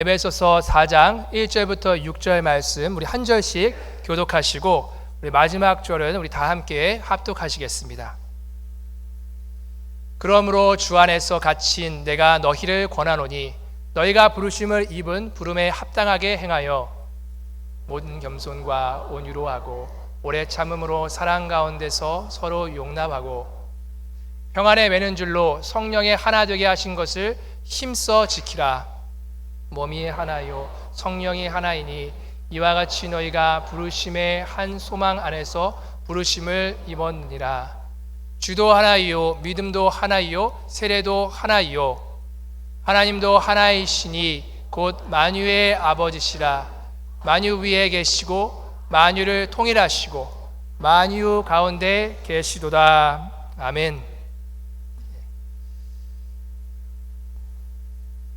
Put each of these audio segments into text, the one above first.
에베소서 4장 1절부터 6절 말씀 우리 한 절씩 교독하시고 우리 마지막 절은 우리 다 함께 합독하시겠습니다. 그러므로 주 안에서 갇힌 내가 너희를 권하노니 너희가 부르심을 입은 부름에 합당하게 행하여 모든 겸손과 온유로 하고 오래 참음으로 사랑 가운데서 서로 용납하고 평안에 매는 줄로 성령의 하나 되게 하신 것을 힘써 지키라. 몸이 하나요 성령이 하나이니 이와 같이 너희가 부르심의 한 소망 안에서 부르심을 입었느니라. 주도 하나이요 믿음도 하나이요 세례도 하나이요 하나님도 하나이시니 곧 만유의 아버지시라. 만유 위에 계시고 만유를 통일하시고 만유 가운데 계시도다. 아멘.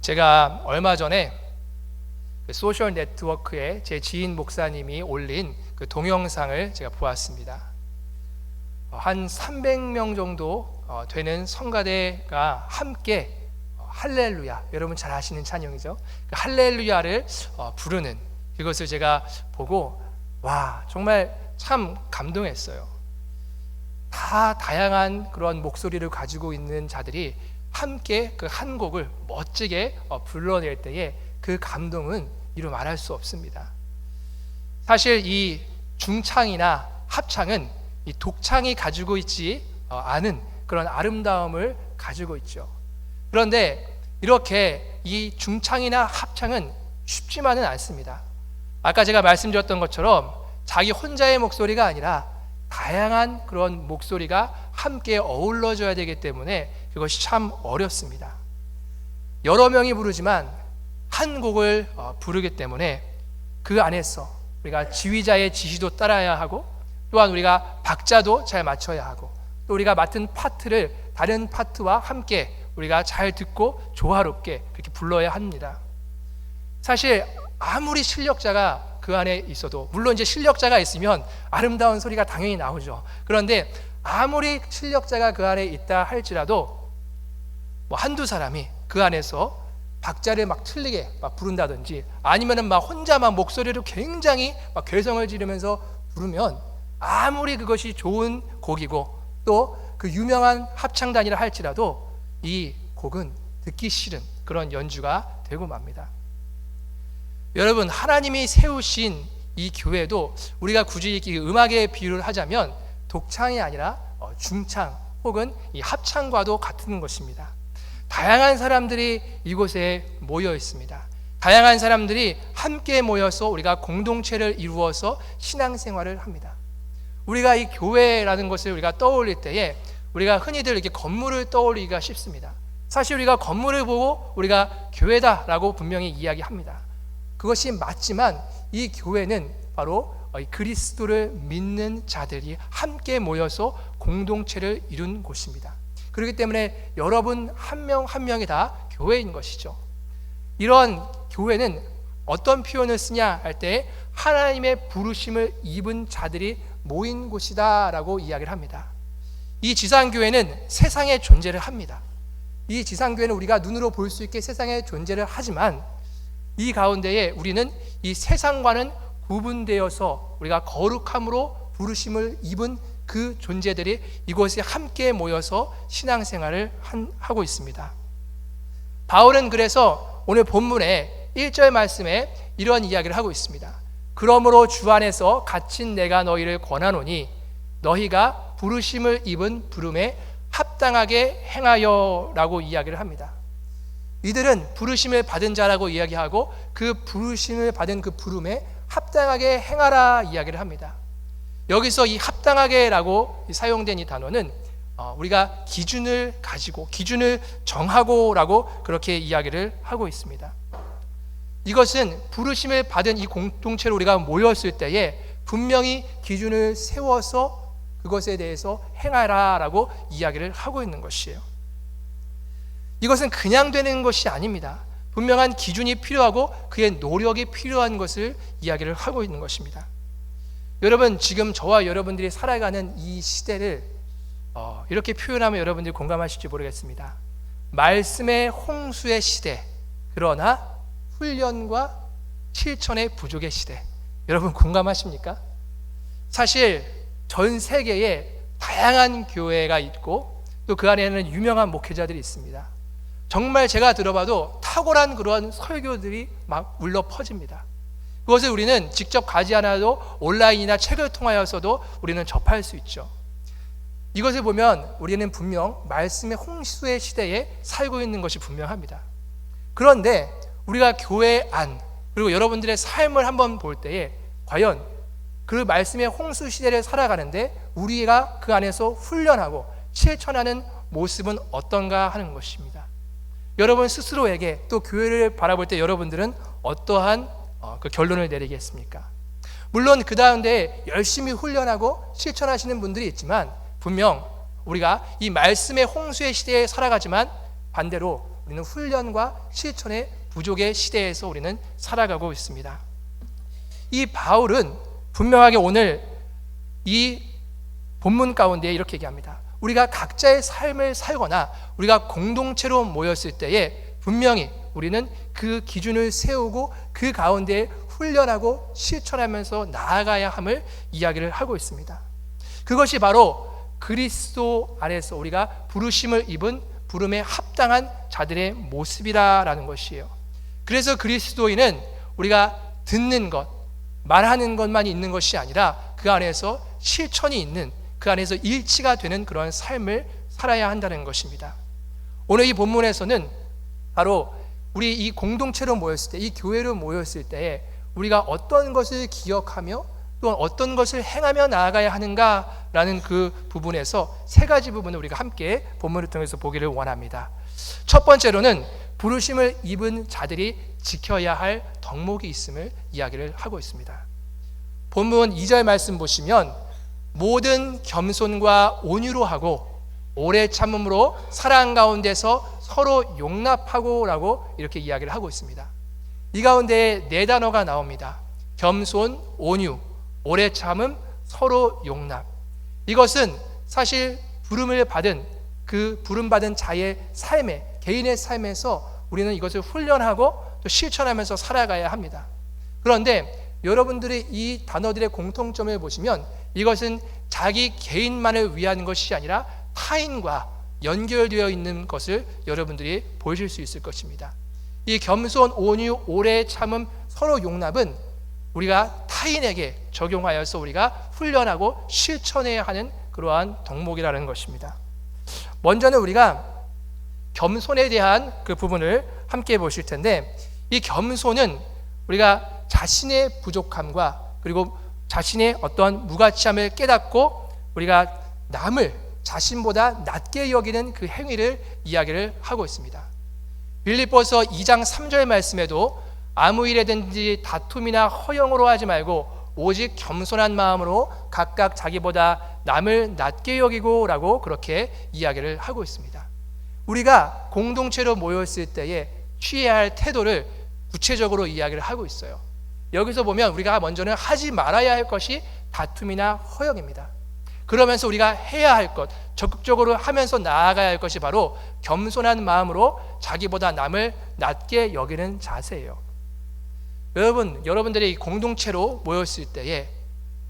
제가 얼마 전에 소셜 네트워크에 제 지인 목사님이 올린 그 동영상을 제가 보았습니다. 한 300명 정도 되는 성가대가 함께 할렐루야, 여러분 잘 아시는 찬양이죠. 그 할렐루야를 부르는 그것을 제가 보고 와, 정말 참 감동했어요. 다 다양한 그런 목소리를 가지고 있는 자들이 함께 그 한 곡을 멋지게 불러낼 때에 그 감동은 이루 말할 수 없습니다. 사실 이 중창이나 합창은 이 독창이 가지고 있지 않은 그런 아름다움을 가지고 있죠. 그런데 이렇게 이 중창이나 합창은 쉽지만은 않습니다. 아까 제가 말씀드렸던 것처럼 자기 혼자의 목소리가 아니라 다양한 그런 목소리가 함께 어우러져야 되기 때문에 그것이 참 어렵습니다. 여러 명이 부르지만 한 곡을 부르기 때문에 그 안에서 우리가 지휘자의 지시도 따라야 하고 또한 우리가 박자도 잘 맞춰야 하고 또 우리가 맡은 파트를 다른 파트와 함께 우리가 잘 듣고 조화롭게 그렇게 불러야 합니다. 사실 아무리 실력자가 그 안에 있어도 물론 이제 실력자가 있으면 아름다운 소리가 당연히 나오죠. 그런데 아무리 실력자가 그 안에 있다 할지라도 뭐 한두 사람이 그 안에서 박자를 막 틀리게 막 부른다든지 아니면은 막 혼자 막 목소리를 굉장히 막 괴성을 지르면서 부르면 아무리 그것이 좋은 곡이고 또 그 유명한 합창단이라 할지라도 이 곡은 듣기 싫은 그런 연주가 되고 맙니다. 여러분, 하나님이 세우신 이 교회도 우리가 굳이 음악에 비유를 하자면 독창이 아니라 중창 혹은 이 합창과도 같은 것입니다. 다양한 사람들이 이곳에 모여 있습니다. 다양한 사람들이 함께 모여서 우리가 공동체를 이루어서 신앙생활을 합니다. 우리가 이 교회라는 것을 우리가 떠올릴 때에 우리가 흔히들 이렇게 건물을 떠올리기가 쉽습니다. 사실 우리가 건물을 보고 우리가 교회다라고 분명히 이야기합니다. 그것이 맞지만 이 교회는 바로 그리스도를 믿는 자들이 함께 모여서 공동체를 이룬 곳입니다. 그렇기 때문에 여러분 한 명 한 명이 다 교회인 것이죠. 이런 교회는 어떤 표현을 쓰냐 할 때 하나님의 부르심을 입은 자들이 모인 곳이다 라고 이야기를 합니다. 이 지상교회는 세상에 존재를 합니다. 이 지상교회는 우리가 눈으로 볼 수 있게 세상에 존재를 하지만 이 가운데에 우리는 이 세상과는 구분되어서 우리가 거룩함으로 부르심을 입은 그 존재들이 이곳에 함께 모여서 신앙생활을 하고 있습니다. 바울은 그래서 오늘 본문의 1절 말씀에 이런 이야기를 하고 있습니다. 그러므로 주 안에서 갇힌 내가 너희를 권하노니 너희가 부르심을 입은 부름에 합당하게 행하여 라고 이야기를 합니다. 이들은 부르심을 받은 자라고 이야기하고 그 부르심을 받은 그 부름에 합당하게 행하라 이야기를 합니다. 여기서 이 합당하게 라고 사용된 이 단어는 우리가 기준을 가지고 기준을 정하고 라고 그렇게 이야기를 하고 있습니다. 이것은 부르심을 받은 이 공동체로 우리가 모였을 때에 분명히 기준을 세워서 그것에 대해서 행하라 라고 이야기를 하고 있는 것이에요. 이것은 그냥 되는 것이 아닙니다. 분명한 기준이 필요하고 그의 노력이 필요한 것을 이야기를 하고 있는 것입니다. 여러분, 지금 저와 여러분들이 살아가는 이 시대를 이렇게 표현하면 여러분들이 공감하실지 모르겠습니다. 말씀의 홍수의 시대, 그러나 훈련과 실천의 부족의 시대. 여러분 공감하십니까? 사실 전 세계에 다양한 교회가 있고 또 그 안에는 유명한 목회자들이 있습니다. 정말 제가 들어봐도 탁월한 그런 설교들이 막 울려 퍼집니다. 그것을 우리는 직접 가지 않아도 온라인이나 책을 통하여서도 우리는 접할 수 있죠. 이것을 보면 우리는 분명 말씀의 홍수의 시대에 살고 있는 것이 분명합니다. 그런데 우리가 교회 안 그리고 여러분들의 삶을 한번 볼 때에 과연 그 말씀의 홍수 시대를 살아가는데 우리가 그 안에서 훈련하고 실천하는 모습은 어떤가 하는 것입니다. 여러분 스스로에게 또 교회를 바라볼 때 여러분들은 어떠한 그 결론을 내리겠습니까? 물론 그 가운데 열심히 훈련하고 실천하시는 분들이 있지만 분명 우리가 이 말씀의 홍수의 시대에 살아가지만 반대로 우리는 훈련과 실천의 부족의 시대에서 우리는 살아가고 있습니다. 이 바울은 분명하게 오늘 이 본문 가운데 이렇게 얘기합니다. 우리가 각자의 삶을 살거나 우리가 공동체로 모였을 때에 분명히 우리는 그 기준을 세우고 그 가운데 훈련하고 실천하면서 나아가야 함을 이야기를 하고 있습니다. 그것이 바로 그리스도 안에서 우리가 부르심을 입은 부름에 합당한 자들의 모습이라는 것이에요. 그래서 그리스도인은 우리가 듣는 것, 말하는 것만 있는 것이 아니라 그 안에서 실천이 있는, 그 안에서 일치가 되는 그런 삶을 살아야 한다는 것입니다. 오늘 이 본문에서는 바로 우리 이 공동체로 모였을 때, 이 교회로 모였을 때에 우리가 어떤 것을 기억하며 또 어떤 것을 행하며 나아가야 하는가라는 그 부분에서 세 가지 부분을 우리가 함께 본문을 통해서 보기를 원합니다. 첫 번째로는 부르심을 입은 자들이 지켜야 할 덕목이 있음을 이야기를 하고 있습니다. 본문 2절 말씀 보시면 모든 겸손과 온유로 하고 오래 참음으로 사랑 가운데서 서로 용납하고 라고 이렇게 이야기를 하고 있습니다. 이 가운데 네 단어가 나옵니다. 겸손, 온유, 오래 참음, 서로 용납. 이것은 사실 부름을 받은 그 부름받은 자의 삶에, 개인의 삶에서 우리는 이것을 훈련하고 또 실천하면서 살아가야 합니다. 그런데 여러분들이 이 단어들의 공통점을 보시면 이것은 자기 개인만을 위한 것이 아니라 타인과 연결되어 있는 것을 여러분들이 보실 수 있을 것입니다. 이 겸손, 온유, 오래 참음, 서로 용납은 우리가 타인에게 적용하여서 우리가 훈련하고 실천해야 하는 그러한 덕목이라는 것입니다. 먼저는 우리가 겸손에 대한 그 부분을 함께 보실 텐데, 이 겸손은 우리가 자신의 부족함과 그리고 자신의 어떤 무가치함을 깨닫고 우리가 남을 자신보다 낮게 여기는 그 행위를 이야기를 하고 있습니다. 빌립보서 2장 3절 말씀에도 아무 일에든지 다툼이나 허영으로 하지 말고 오직 겸손한 마음으로 각각 자기보다 남을 낮게 여기고 라고 그렇게 이야기를 하고 있습니다. 우리가 공동체로 모였을 때에 취해야 할 태도를 구체적으로 이야기를 하고 있어요. 여기서 보면 우리가 먼저는 하지 말아야 할 것이 다툼이나 허영입니다. 그러면서 우리가 해야 할 것, 적극적으로 하면서 나아가야 할 것이 바로 겸손한 마음으로 자기보다 남을 낮게 여기는 자세예요. 여러분들이 공동체로 모였을 때에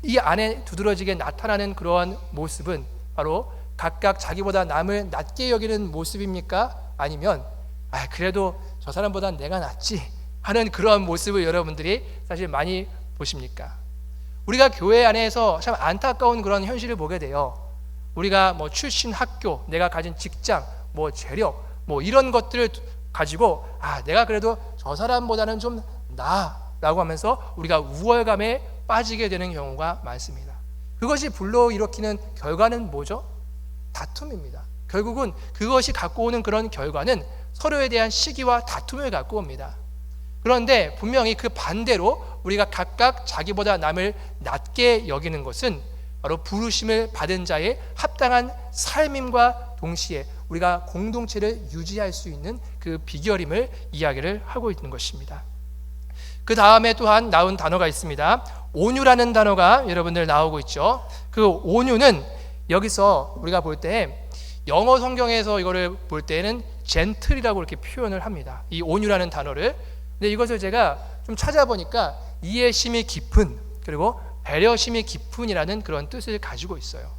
이 안에 두드러지게 나타나는 그러한 모습은 바로 각각 자기보다 남을 낮게 여기는 모습입니까? 아니면 그래도 저 사람보다 내가 낫지 하는 그러한 모습을 여러분들이 사실 많이 보십니까? 우리가 교회 안에서 참 안타까운 그런 현실을 보게 돼요. 우리가 뭐 출신 학교, 내가 가진 직장, 뭐 재력, 뭐 이런 것들을 가지고 내가 그래도 저 사람보다는 좀 나라고 하면서 우리가 우월감에 빠지게 되는 경우가 많습니다. 그것이 불러일으키는 결과는 뭐죠? 다툼입니다. 결국은 그것이 갖고 오는 그런 결과는 서로에 대한 시기와 다툼을 갖고 옵니다. 그런데 분명히 그 반대로 우리가 각각 자기보다 남을 낮게 여기는 것은 바로 부르심을 받은 자의 합당한 삶임과 동시에 우리가 공동체를 유지할 수 있는 그 비결임을 이야기를 하고 있는 것입니다. 그 다음에 또한 나온 단어가 있습니다. 온유라는 단어가 여러분들 나오고 있죠. 그 온유는 여기서 우리가 볼 때 영어 성경에서 이거를 볼 때는 젠틀이라고 이렇게 표현을 합니다. 이 온유라는 단어를. 근데 이것을 제가 좀 찾아보니까 이해심이 깊은, 그리고 배려심이 깊은이라는 그런 뜻을 가지고 있어요.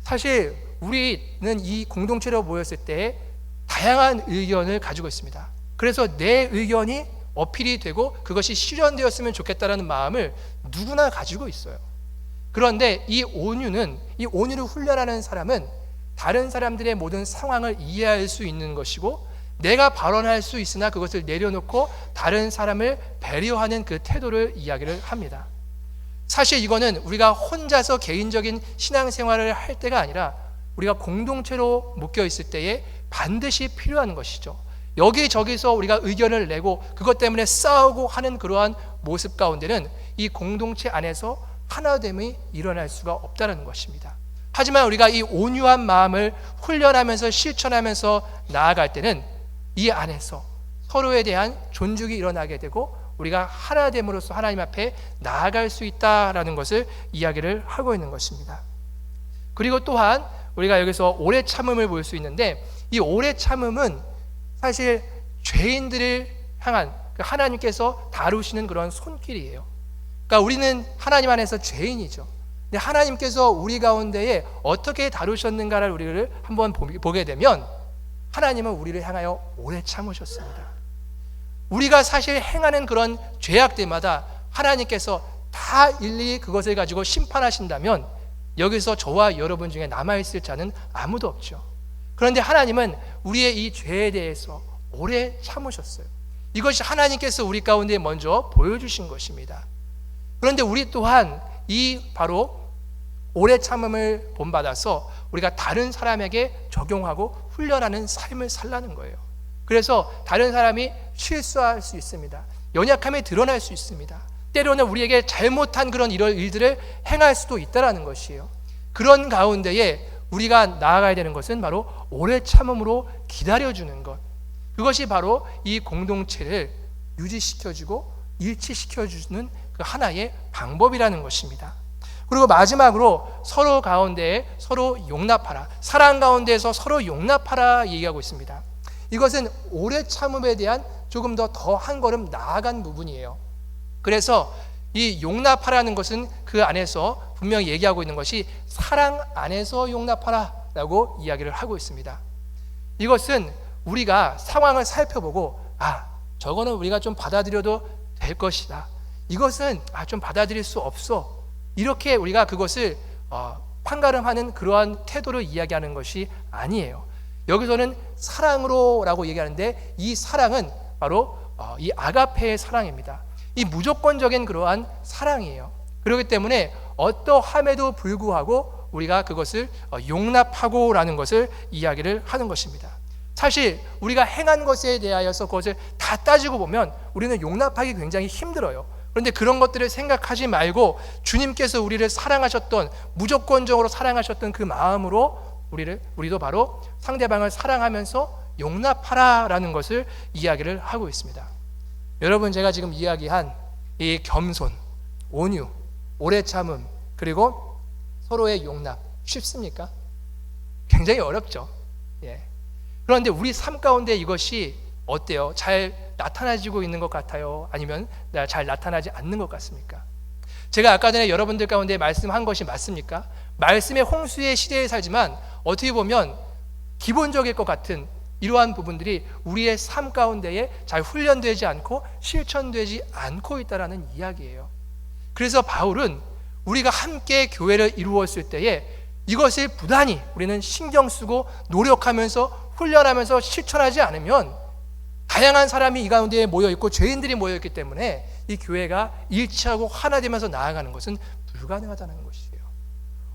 사실 우리는 이 공동체로 모였을 때 다양한 의견을 가지고 있습니다. 그래서 내 의견이 어필이 되고 그것이 실현되었으면 좋겠다는 마음을 누구나 가지고 있어요. 그런데 이 온유를 훈련하는 사람은 다른 사람들의 모든 상황을 이해할 수 있는 것이고, 내가 발언할 수 있으나 그것을 내려놓고 다른 사람을 배려하는 그 태도를 이야기를 합니다. 사실 이거는 우리가 혼자서 개인적인 신앙생활을 할 때가 아니라 우리가 공동체로 묶여 있을 때에 반드시 필요한 것이죠. 여기저기서 우리가 의견을 내고 그것 때문에 싸우고 하는 그러한 모습 가운데는 이 공동체 안에서 하나됨이 일어날 수가 없다는 것입니다. 하지만 우리가 이 온유한 마음을 훈련하면서 실천하면서 나아갈 때는 이 안에서 서로에 대한 존중이 일어나게 되고 우리가 하나됨으로써 하나님 앞에 나아갈 수 있다라는 것을 이야기를 하고 있는 것입니다. 그리고 또한 우리가 여기서 오래 참음을 볼 수 있는데, 이 오래 참음은 사실 죄인들을 향한 하나님께서 다루시는 그런 손길이에요. 그러니까 우리는 하나님 안에서 죄인이죠. 근데 하나님께서 우리 가운데에 어떻게 다루셨는가를 우리를 한번 보게 되면 하나님은 우리를 향하여 오래 참으셨습니다. 우리가 사실 행하는 그런 죄악들마다 하나님께서 다 일일이 그것을 가지고 심판하신다면 여기서 저와 여러분 중에 남아있을 자는 아무도 없죠. 그런데 하나님은 우리의 이 죄에 대해서 오래 참으셨어요. 이것이 하나님께서 우리 가운데 먼저 보여주신 것입니다. 그런데 우리 또한 이 바로 오래 참음을 본받아서 우리가 다른 사람에게 적용하고 훈련하는 삶을 살라는 거예요. 그래서 다른 사람이 실수할 수 있습니다. 연약함이 드러날 수 있습니다. 때로는 우리에게 잘못한 그런 이런 일들을 행할 수도 있다는 것이에요. 그런 가운데에 우리가 나아가야 되는 것은 바로 오래 참음으로 기다려주는 것, 그것이 바로 이 공동체를 유지시켜주고 일치시켜주는 그 하나의 방법이라는 것입니다. 그리고 마지막으로 서로 가운데에 서로 용납하라, 사랑 가운데에서 서로 용납하라 얘기하고 있습니다. 이것은 오래 참음에 대한 조금 더 한 걸음 나아간 부분이에요. 그래서 이 용납하라는 것은 그 안에서 분명히 얘기하고 있는 것이 사랑 안에서 용납하라 라고 이야기를 하고 있습니다. 이것은 우리가 상황을 살펴보고 저거는 우리가 좀 받아들여도 될 것이다, 이것은 좀 받아들일 수 없어, 이렇게 우리가 그것을 판가름하는 그러한 태도를 이야기하는 것이 아니에요. 여기서는 사랑으로 라고 얘기하는데 이 사랑은 바로 이 아가페의 사랑입니다. 이 무조건적인 그러한 사랑이에요. 그렇기 때문에 어떠함에도 불구하고 우리가 그것을 용납하고 라는 것을 이야기를 하는 것입니다. 사실 우리가 행한 것에 대하여서 그것을 다 따지고 보면 우리는 용납하기 굉장히 힘들어요. 그런데 그런 것들을 생각하지 말고 주님께서 우리를 사랑하셨던, 무조건적으로 사랑하셨던 그 마음으로 우리도 바로 상대방을 사랑하면서 용납하라라는 것을 이야기를 하고 있습니다. 여러분, 제가 지금 이야기한 이 겸손, 온유, 오래 참음, 그리고 서로의 용납 쉽습니까? 굉장히 어렵죠. 그런데 우리 삶 가운데 이것이 어때요? 잘 나타나지고 있는 것 같아요? 아니면 잘 나타나지 않는 것 같습니까? 제가 아까 전에 여러분들 가운데 말씀한 것이 맞습니까? 말씀의 홍수의 시대에 살지만 어떻게 보면 기본적일 것 같은 이러한 부분들이 우리의 삶 가운데에 잘 훈련되지 않고 실천되지 않고 있다는 이야기예요. 그래서 바울은 우리가 함께 교회를 이루었을 때에 이것을 부단히 우리는 신경 쓰고 노력하면서 훈련하면서 실천하지 않으면 다양한 사람이 이 가운데에 모여있고 죄인들이 모여있기 때문에 이 교회가 일치하고 하나 되면서 나아가는 것은 불가능하다는 것이에요.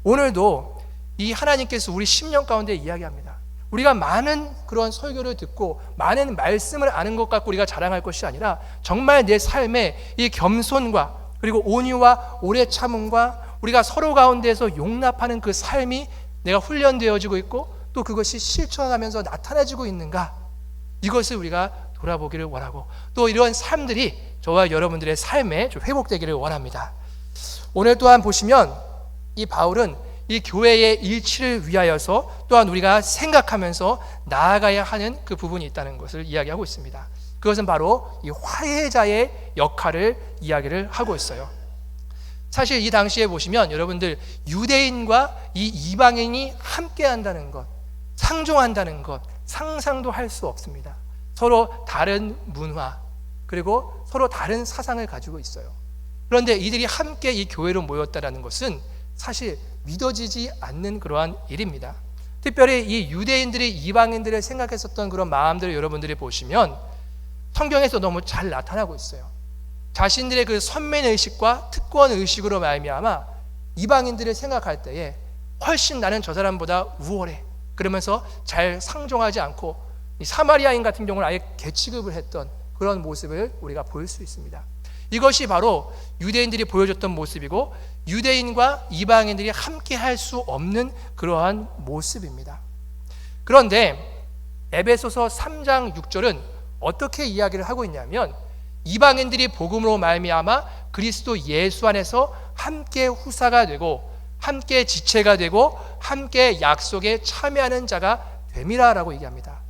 오늘도 이 하나님께서 우리 10년 가운데 이야기합니다. 우리가 많은 그런 설교를 듣고 많은 말씀을 아는 것 갖고 우리가 자랑할 것이 아니라 정말 내 삶에 이 겸손과 그리고 온유와 오래 참음과 우리가 서로 가운데에서 용납하는 그 삶이 내가 훈련되어지고 있고 또 그것이 실천하면서 나타나지고 있는가, 이것을 우리가 돌아보기를 원하고 또 이러한 삶들이 저와 여러분들의 삶에 좀 회복되기를 원합니다. 오늘 또한 보시면 이 바울은 이 교회의 일치를 위하여서 또한 우리가 생각하면서 나아가야 하는 그 부분이 있다는 것을 이야기하고 있습니다. 그것은 바로 이 화해자의 역할을 이야기를 하고 있어요. 사실 이 당시에 보시면 여러분들 유대인과 이 이방인이 함께 한다는 것, 상종한다는 것 상상도 할 수 없습니다. 서로 다른 문화 그리고 서로 다른 사상을 가지고 있어요. 그런데 이들이 함께 이 교회로 모였다는 것은 사실 믿어지지 않는 그러한 일입니다. 특별히 이 유대인들이 이방인들을 생각했었던 그런 마음들을 여러분들이 보시면 성경에서 너무 잘 나타나고 있어요. 자신들의 그 선민의식과 특권의식으로 말미암아 이방인들을 생각할 때에 훨씬 나는 저 사람보다 우월해 그러면서 잘 상종하지 않고 이 사마리아인 같은 경우는 아예 개취급을 했던 그런 모습을 우리가 볼 수 있습니다. 이것이 바로 유대인들이 보여줬던 모습이고 유대인과 이방인들이 함께 할 수 없는 그러한 모습입니다. 그런데 에베소서 3장 6절은 어떻게 이야기를 하고 있냐면 이방인들이 복음으로 말미암아 그리스도 예수 안에서 함께 후사가 되고 함께 지체가 되고 함께 약속에 참여하는 자가 됨이라라고 얘기합니다.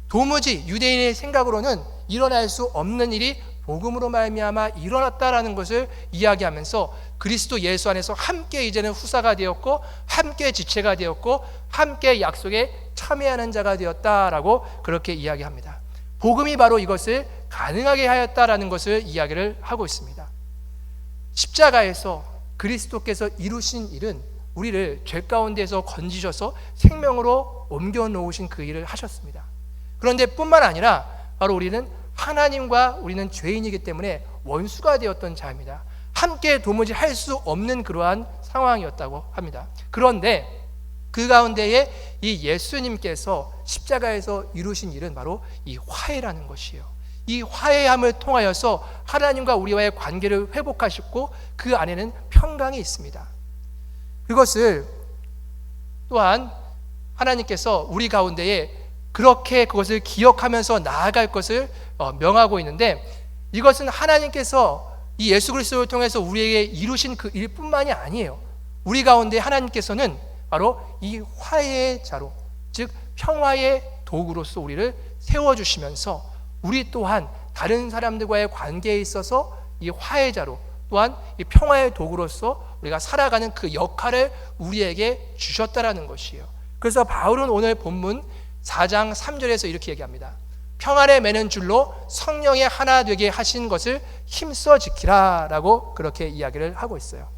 도무지 유대인의 생각으로는 일어날 수 없는 일이 복음으로 말미암아 일어났다라는 것을 이야기하면서 그리스도 예수 안에서 함께 이제는 후사가 되었고 함께 지체가 되었고 함께 약속에 참여하는 자가 되었다라고 그렇게 이야기합니다. 복음이 바로 이것을 가능하게 하였다라는 것을 이야기를 하고 있습니다. 십자가에서 그리스도께서 이루신 일은 우리를 죄 가운데에서 건지셔서 생명으로 옮겨 놓으신 그 일을 하셨습니다. 그런데 뿐만 아니라 바로 우리는 하나님과 우리는 죄인이기 때문에 원수가 되었던 자입니다. 함께 도무지 할 수 없는 그러한 상황이었다고 합니다. 그런데 그 가운데에 이 예수님께서 십자가에서 이루신 일은 바로 이 화해라는 것이에요. 이 화해함을 통하여서 하나님과 우리와의 관계를 회복하셨고 그 안에는 평강이 있습니다. 그것을 또한 하나님께서 우리 가운데에 그렇게 그것을 기억하면서 나아갈 것을 명하고 있는데 이것은 하나님께서 이 예수 그리스도를 통해서 우리에게 이루신 그 일뿐만이 아니에요. 우리 가운데 하나님께서는 바로 이 화해의 자로 즉 평화의 도구로서 우리를 세워주시면서 우리 또한 다른 사람들과의 관계에 있어서 이 화해자로 또한 이 평화의 도구로서 우리가 살아가는 그 역할을 우리에게 주셨다라는 것이에요. 그래서 바울은 오늘 본문 4장 3절에서 이렇게 얘기합니다. 평안에 매는 줄로 성령에 하나 되게 하신 것을 힘써 지키라 라고 그렇게 이야기를 하고 있어요.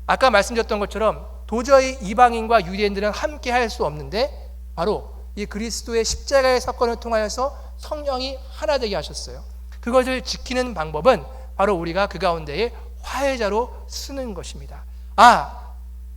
아까 말씀드렸던 것처럼 도저히 이방인과 유대인들은 함께 할 수 없는데 바로 이 그리스도의 십자가의 사건을 통하여서 성령이 하나 되게 하셨어요. 그것을 지키는 방법은 바로 우리가 그 가운데에 화해자로 쓰는 것입니다.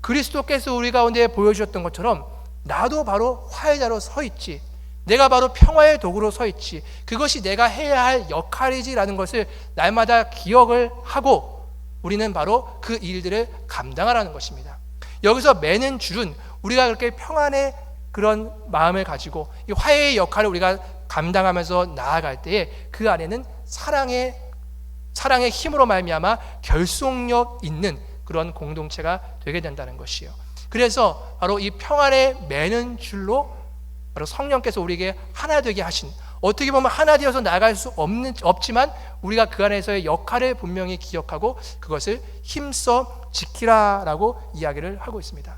그리스도께서 우리 가운데 보여주셨던 것처럼 나도 바로 화해자로 서 있지, 내가 바로 평화의 도구로 서 있지, 그것이 내가 해야 할 역할이지라는 것을 날마다 기억을 하고 우리는 바로 그 일들을 감당하라는 것입니다. 여기서 매는 줄은 우리가 그렇게 평안의 그런 마음을 가지고 이 화해의 역할을 우리가 감당하면서 나아갈 때에 그 안에는 사랑의 힘으로 말미암아 결속력 있는 그런 공동체가 되게 된다는 것이에요. 그래서 바로 이 평안에 매는 줄로 바로 성령께서 우리에게 하나 되게 하신, 어떻게 보면 하나 되어서 나갈 수 없지만 우리가 그 안에서의 역할을 분명히 기억하고 그것을 힘써 지키라라고 이야기를 하고 있습니다.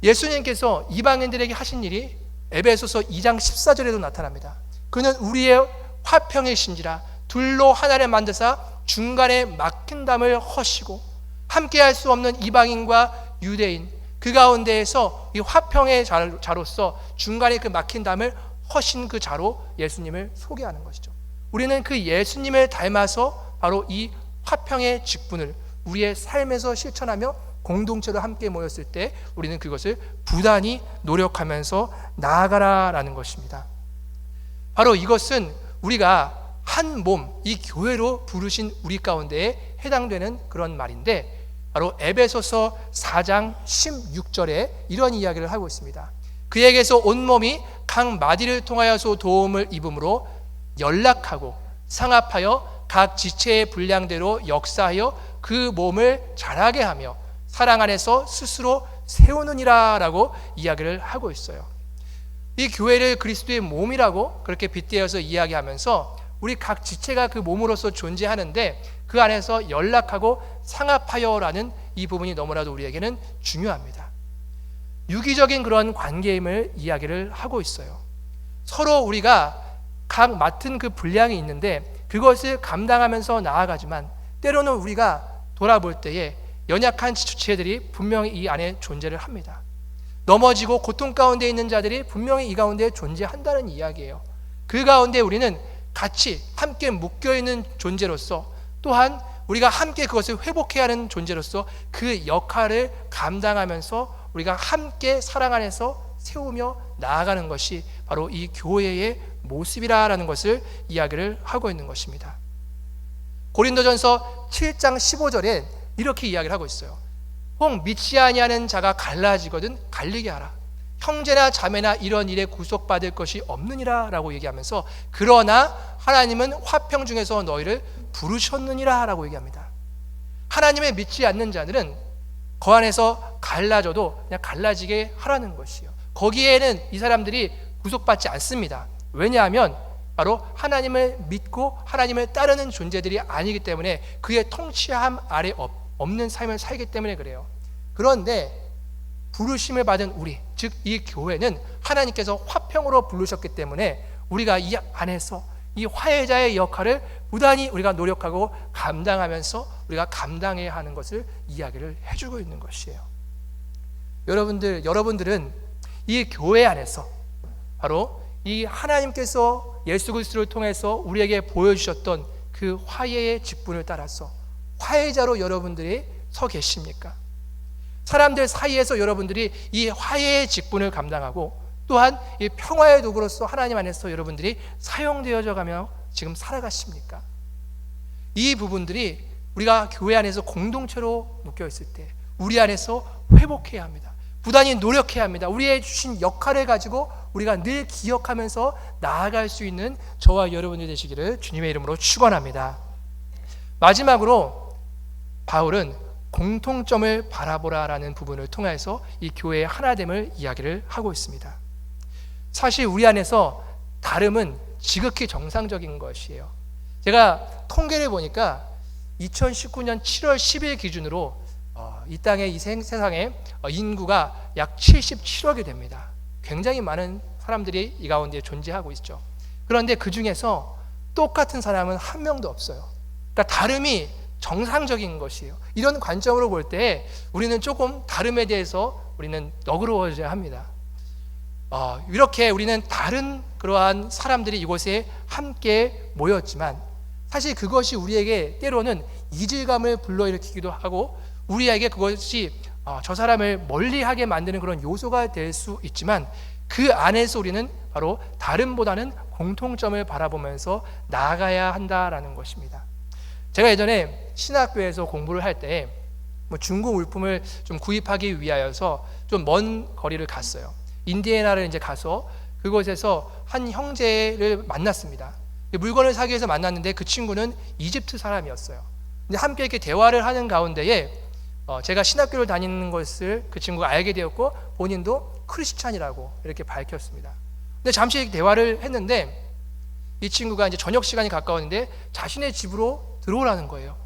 예수님께서 이방인들에게 하신 일이 에베소서 2장 14절에도 나타납니다. 그는 우리의 화평이신지라 둘로 하나를 만드사 중간에 막힌 담을 허시고 함께 할 수 없는 이방인과 유대인 그 가운데에서 이 화평의 자로서 중간에 그 막힌 담을 허신 그 자로 예수님을 소개하는 것이죠. 우리는 그 예수님을 닮아서 바로 이 화평의 직분을 우리의 삶에서 실천하며 공동체로 함께 모였을 때 우리는 그것을 부단히 노력하면서 나아가라라는 것입니다. 바로 이것은 우리가 한 몸, 이 교회로 부르신 우리 가운데에 해당되는 그런 말인데 바로 에베소서 4장 16절에 이런 이야기를 하고 있습니다. 그에게서 온몸이 각 마디를 통하여서 도움을 입음으로 연락하고 상합하여 각 지체의 분량대로 역사하여 그 몸을 자라게 하며 사랑 안에서 스스로 세우느니라 라고 이야기를 하고 있어요. 이 교회를 그리스도의 몸이라고 그렇게 빗대어서 이야기하면서 우리 각 지체가 그 몸으로서 존재하는데 그 안에서 연락하고 상합하여라는 이 부분이 너무나도 우리에게는 중요합니다. 유기적인 그런 관계임을 이야기를 하고 있어요. 서로 우리가 각 맡은 그 분량이 있는데 그것을 감당하면서 나아가지만 때로는 우리가 돌아볼 때에 연약한 지체들이 분명히 이 안에 존재를 합니다. 넘어지고 고통 가운데 있는 자들이 분명히 이 가운데 존재한다는 이야기예요. 그 가운데 우리는 같이 함께 묶여있는 존재로서 또한 우리가 함께 그것을 회복해야 하는 존재로서 그 역할을 감당하면서 우리가 함께 사랑 안에서 세우며 나아가는 것이 바로 이 교회의 모습이라는 것을 이야기를 하고 있는 것입니다. 고린도전서 7장 15절에 이렇게 이야기를 하고 있어요. 혹 믿지 아니하는 자가 갈라지거든 갈리게 하라. 형제나 자매나 이런 일에 구속받을 것이 없느니라 라고 얘기하면서 그러나 하나님은 화평 중에서 너희를 부르셨느니라 라고 얘기합니다. 하나님을 믿지 않는 자들은 그 안에서 갈라져도 그냥 갈라지게 하라는 것이요. 거기에는 이 사람들이 구속받지 않습니다. 왜냐하면 바로 하나님을 믿고 하나님을 따르는 존재들이 아니기 때문에 그의 통치함 아래 없는 삶을 살기 때문에 그래요. 그런데 부르심을 받은 우리, 즉 이 교회는 하나님께서 화평으로 부르셨기 때문에 우리가 이 안에서 이 화해자의 역할을 부단히 우리가 노력하고 감당하면서 우리가 감당해야 하는 것을 이야기를 해주고 있는 것이에요. 여러분들은 이 교회 안에서 바로 이 하나님께서 예수 그리스도를 통해서 우리에게 보여주셨던 그 화해의 직분을 따라서 화해자로 여러분들이 서 계십니까? 사람들 사이에서 여러분들이 이 화해의 직분을 감당하고 또한 이 평화의 도구로서 하나님 안에서 여러분들이 사용되어져 가며 지금 살아가십니까? 이 부분들이 우리가 교회 안에서 공동체로 묶여 있을 때 우리 안에서 회복해야 합니다. 부단히 노력해야 합니다. 우리의 주신 역할을 가지고 우리가 늘 기억하면서 나아갈 수 있는 저와 여러분이 되시기를 주님의 이름으로 축원합니다. 마지막으로 바울은 공통점을 바라보라라는 부분을 통해서 이 교회의 하나됨을 이야기를 하고 있습니다. 사실 우리 안에서 다름은 지극히 정상적인 것이에요. 제가 통계를 보니까 2019년 7월 10일 기준으로 이 땅의 이 세상에 인구가 약 77억이 됩니다. 굉장히 많은 사람들이 이 가운데 존재하고 있죠. 그런데 그 중에서 똑같은 사람은 한 명도 없어요. 그러니까 다름이 정상적인 것이에요. 이런 관점으로 볼 때 우리는 조금 다름에 대해서 우리는 너그러워져야 합니다. 이렇게 우리는 다른 그러한 사람들이 이곳에 함께 모였지만 사실 그것이 우리에게 때로는 이질감을 불러일으키기도 하고 우리에게 그것이 저 사람을 멀리하게 만드는 그런 요소가 될 수 있지만 그 안에서 우리는 바로 다름보다는 공통점을 바라보면서 나아가야 한다라는 것입니다. 제가 예전에 신학교에서 공부를 할 때 중고 물품을 좀 구입하기 위하여서 좀 먼 거리를 갔어요. 인디애나를 이제 가서 그곳에서 한 형제를 만났습니다. 물건을 사기 위해서 만났는데 그 친구는 이집트 사람이었어요. 근데 함께 이렇게 대화를 하는 가운데에 제가 신학교를 다니는 것을 그 친구가 알게 되었고 본인도 크리스찬이라고 이렇게 밝혔습니다. 근데 잠시 대화를 했는데 이 친구가 이제 저녁 시간이 가까웠는데 자신의 집으로 들어오라는 거예요.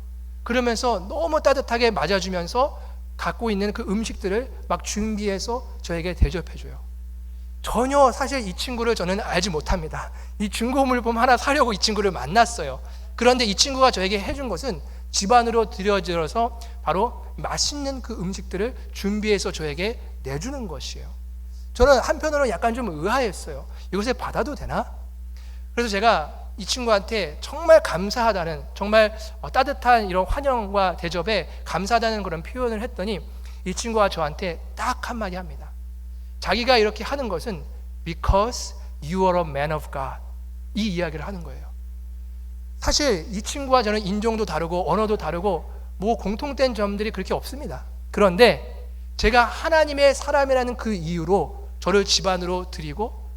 그러면서 너무 따뜻하게 맞아주면서 갖고 있는 그 음식들을 막 준비해서 저에게 대접해줘요. 전혀 사실 이 친구를 저는 알지 못합니다. 이 중고 물품 하나 사려고 이 친구를 만났어요. 그런데 이 친구가 저에게 해준 것은 집 안으로 들여들어서 바로 맛있는 그 음식들을 준비해서 저에게 내주는 것이에요. 저는 한편으로는 약간 좀 의아했어요. 이것을 받아도 되나? 그래서 제가 이 친구한테 정말 감사하다는, 정말 따뜻한 이런 환영과 대접에 감사하다는 그런 표현을 했더니 이 친구가 저한테 딱 한마디 합니다. 자기가 이렇게 하는 것은 because you are a man of God, 이 이야기를 하는 거예요. 사실 이 친구와 저는 인종도 다르고 언어도 다르고 뭐 공통된 점들이 그렇게 없습니다. 그런데 제가 하나님의 사람이라는 그 이유로 저를 집 안으로 들이고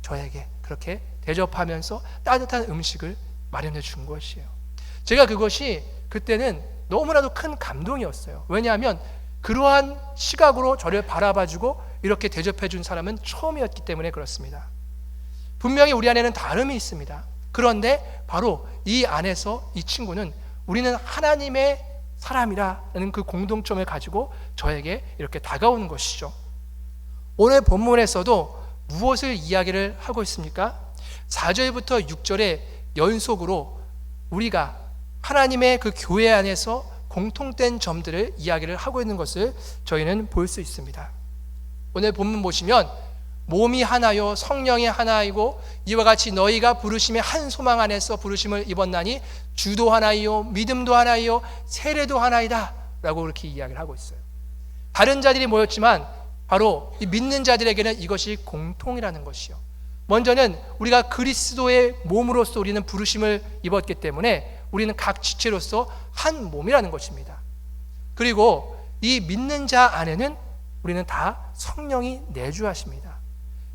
저에게 그렇게 대접하면서 따뜻한 음식을 마련해 준 것이에요. 제가 그것이 그때는 너무나도 큰 감동이었어요. 왜냐하면 그러한 시각으로 저를 바라봐주고 이렇게 대접해 준 사람은 처음이었기 때문에 그렇습니다. 분명히 우리 안에는 다름이 있습니다. 그런데 바로 이 안에서 이 친구는 우리는 하나님의 사람이라는 그 공동점을 가지고 저에게 이렇게 다가오는 것이죠. 오늘 본문에서도 무엇을 이야기를 하고 있습니까? 4절부터 6절에 연속으로 우리가 하나님의 그 교회 안에서 공통된 점들을 이야기를 하고 있는 것을 저희는 볼 수 있습니다. 오늘 본문 보시면 몸이 하나요 성령이 하나이고 이와 같이 너희가 부르심의 한 소망 안에서 부르심을 입었나니 주도 하나이요 믿음도 하나이요 세례도 하나이다 라고 그렇게 이야기를 하고 있어요. 다른 자들이 모였지만 바로 이 믿는 자들에게는 이것이 공통이라는 것이요. 먼저는 우리가 그리스도의 몸으로서 우리는 부르심을 입었기 때문에 우리는 각 지체로서 한 몸이라는 것입니다. 그리고 이 믿는 자 안에는 우리는 다 성령이 내주하십니다.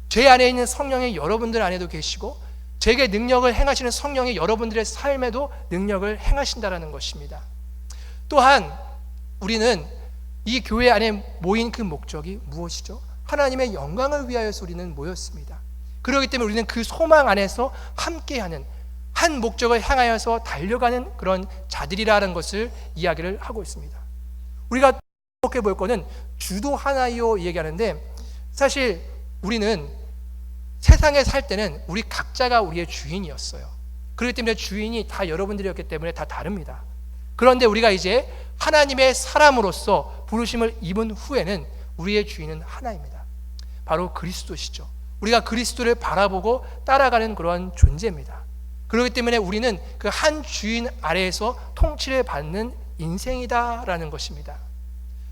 제 안에 있는 성령이 여러분들 안에도 계시고 제게 능력을 행하시는 성령이 여러분들의 삶에도 능력을 행하신다는 것입니다. 또한 우리는 이 교회 안에 모인 그 목적이 무엇이죠? 하나님의 영광을 위하여서 우리는 모였습니다. 그렇기 때문에 우리는 그 소망 안에서 함께하는 한 목적을 향하여서 달려가는 그런 자들이라는 것을 이야기를 하고 있습니다. 우리가 이렇게 볼 거는 주도 하나요 얘기하는데 사실 우리는 세상에 살 때는 우리 각자가 우리의 주인이었어요. 그렇기 때문에 주인이 다 여러분들이었기 때문에 다 다릅니다. 그런데 우리가 이제 하나님의 사람으로서 부르심을 입은 후에는 우리의 주인은 하나입니다. 바로 그리스도시죠. 우리가 그리스도를 바라보고 따라가는 그런 존재입니다. 그렇기 때문에 우리는 그 한 주인 아래에서 통치를 받는 인생이다라는 것입니다.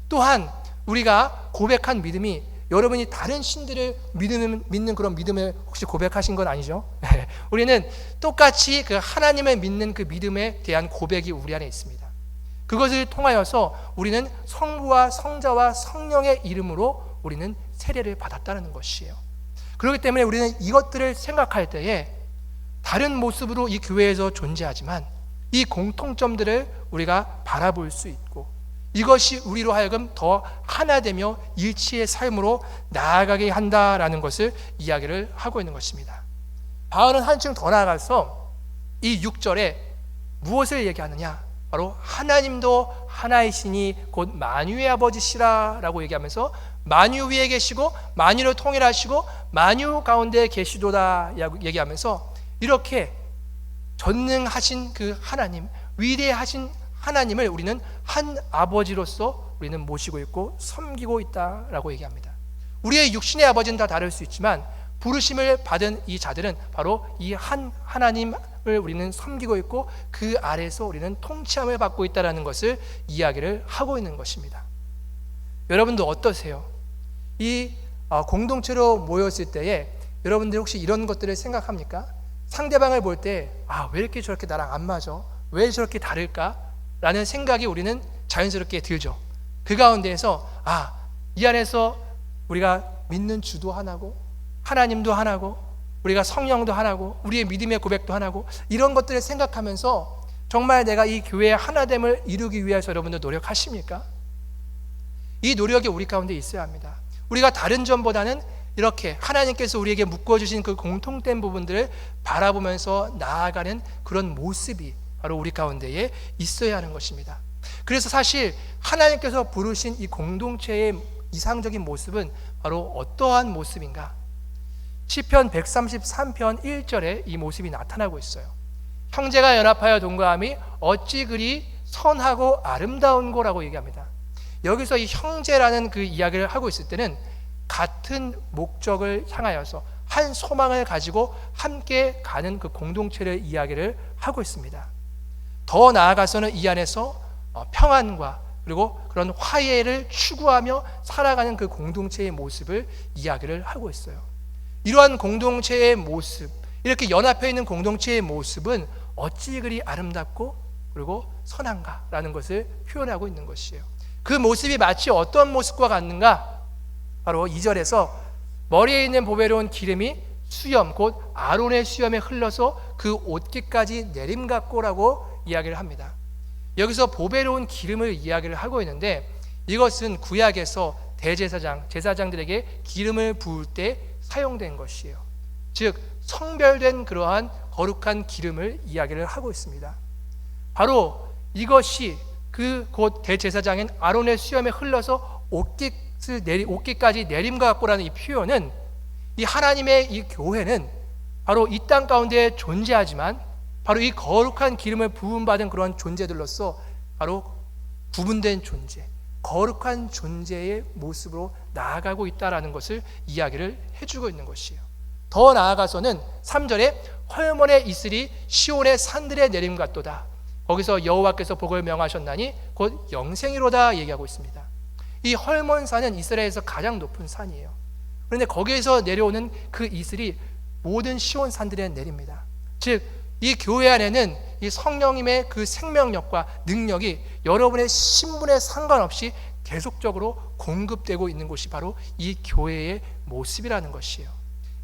또한 우리가 고백한 믿음이 여러분이 다른 신들을 믿는 그런 믿음을 혹시 고백하신 건 아니죠? 우리는 똑같이 그 하나님을 믿는 그 믿음에 대한 고백이 우리 안에 있습니다. 그것을 통하여서 우리는 성부와 성자와 성령의 이름으로 우리는 세례를 받았다는 것이에요. 그렇기 때문에 우리는 이것들을 생각할 때에 다른 모습으로 이 교회에서 존재하지만 이 공통점들을 우리가 바라볼 수 있고 이것이 우리로 하여금 더 하나되며 일치의 삶으로 나아가게 한다라는 것을 이야기를 하고 있는 것입니다. 바울은 한층 더 나아가서 이 6절에 무엇을 얘기하느냐? 바로 하나님도 하나이시니 곧 만유의 아버지시라 라고 얘기하면서 만유 위에 계시고 만유를 통일하시고 만유 가운데 계시도다 얘기하면서 이렇게 전능하신 그 하나님, 위대하신 하나님을 우리는 한 아버지로서 우리는 모시고 있고 섬기고 있다라고 얘기합니다. 우리의 육신의 아버지는 다 다를 수 있지만 부르심을 받은 이 자들은 바로 이 한 하나님을 우리는 섬기고 있고 그 아래에서 우리는 통치함을 받고 있다는 것을 이야기를 하고 있는 것입니다. 여러분도 어떠세요? 이 공동체로 모였을 때에 여러분들 혹시 이런 것들을 생각합니까? 상대방을 볼 때 왜 이렇게 저렇게 나랑 안 맞아? 왜 저렇게 다를까? 라는 생각이 우리는 자연스럽게 들죠. 그 가운데에서 이 안에서 우리가 믿는 주도 하나고 하나님도 하나고 우리가 성령도 하나고 우리의 믿음의 고백도 하나고 이런 것들을 생각하면서 정말 내가 이 교회의 하나됨을 이루기 위해서 여러분들 노력하십니까? 이 노력이 우리 가운데 있어야 합니다. 우리가 다른 점보다는 이렇게 하나님께서 우리에게 묶어주신 그 공통된 부분들을 바라보면서 나아가는 그런 모습이 바로 우리 가운데에 있어야 하는 것입니다. 그래서 사실 하나님께서 부르신 이 공동체의 이상적인 모습은 바로 어떠한 모습인가? 시편 133편 1절에 이 모습이 나타나고 있어요. 형제가 연합하여 동거함이 어찌 그리 선하고 아름다운 거라고 얘기합니다. 여기서 이 형제라는 그 이야기를 하고 있을 때는 같은 목적을 향하여서 한 소망을 가지고 함께 가는 그 공동체를 이야기를 하고 있습니다. 더 나아가서는 이 안에서 평안과 그리고 그런 화해를 추구하며 살아가는 그 공동체의 모습을 이야기를 하고 있어요. 이러한 공동체의 모습, 이렇게 연합해 있는 공동체의 모습은 어찌 그리 아름답고 그리고 선한가라는 것을 표현하고 있는 것이에요. 그 모습이 마치 어떤 모습과 같는가? 바로 2절에서 머리에 있는 보배로운 기름이 수염, 곧 아론의 수염에 흘러서 그 옷깃까지 내림 같고라고 이야기를 합니다. 여기서 보배로운 기름을 이야기를 하고 있는데 이것은 구약에서 제사장들에게 기름을 부을 때 사용된 것이에요. 즉 성별된 그러한 거룩한 기름을 이야기를 하고 있습니다. 바로 이것이 그 곧 대제사장인 아론의 수염에 흘러서 옷깃까지 내림과 같고라는 이 표현은 이 하나님의 이 교회는 바로 이 땅 가운데 존재하지만 바로 이 거룩한 기름을 부음받은 그런 존재들로서 바로 구분된 존재, 거룩한 존재의 모습으로 나아가고 있다라는 것을 이야기를 해주고 있는 것이에요. 더 나아가서는 3절에 헐몬에 있으리 시온의 산들의 내림 같도다. 거기서 여호와께서 복을 명하셨나니 곧 영생이로다 얘기하고 있습니다. 이 헐몬산은 이스라엘에서 가장 높은 산이에요. 그런데 거기에서 내려오는 그 이슬이 모든 시온 산들에 내립니다. 즉 이 교회 안에는 이 성령님의 그 생명력과 능력이 여러분의 신분에 상관없이 계속적으로 공급되고 있는 곳이 바로 이 교회의 모습이라는 것이에요.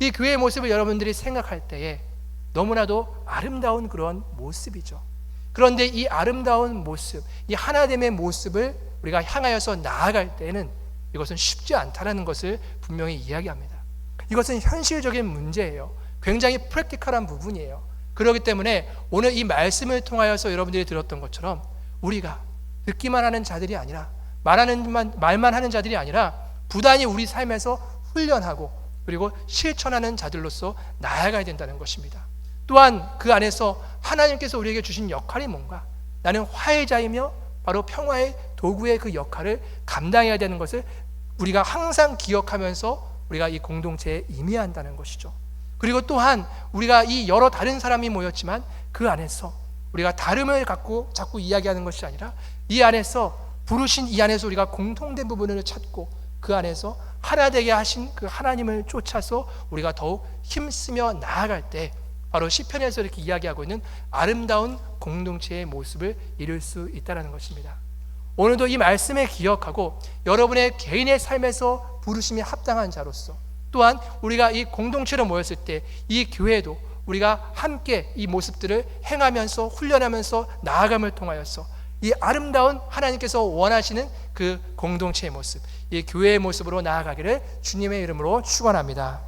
이 교회의 모습을 여러분들이 생각할 때에 너무나도 아름다운 그런 모습이죠. 그런데 이 아름다운 모습, 이 하나됨의 모습을 우리가 향하여서 나아갈 때는 이것은 쉽지 않다는 것을 분명히 이야기합니다. 이것은 현실적인 문제예요. 굉장히 프랙티컬한 부분이에요. 그렇기 때문에 오늘 이 말씀을 통하여서 여러분들이 들었던 것처럼 우리가 듣기만 하는 자들이 아니라 말만 하는 자들이 아니라 부단히 우리 삶에서 훈련하고 그리고 실천하는 자들로서 나아가야 된다는 것입니다. 또한 그 안에서 하나님께서 우리에게 주신 역할이 뭔가, 나는 화해자이며 바로 평화의 도구의 그 역할을 감당해야 되는 것을 우리가 항상 기억하면서 우리가 이 공동체에 임해야 한다는 것이죠. 그리고 또한 우리가 이 여러 다른 사람이 모였지만 그 안에서 우리가 다름을 갖고 자꾸 이야기하는 것이 아니라 이 안에서 부르신 이 안에서 우리가 공통된 부분을 찾고 그 안에서 하나 되게 하신 그 하나님을 쫓아서 우리가 더욱 힘쓰며 나아갈 때 바로 시편에서 이렇게 이야기하고 있는 아름다운 공동체의 모습을 이룰 수 있다는 것입니다. 오늘도 이 말씀을 기억하고 여러분의 개인의 삶에서 부르심이 합당한 자로서 또한 우리가 이 공동체로 모였을 때 이 교회도 우리가 함께 이 모습들을 행하면서 훈련하면서 나아감을 통하여서 이 아름다운 하나님께서 원하시는 그 공동체의 모습, 이 교회의 모습으로 나아가기를 주님의 이름으로 축원합니다.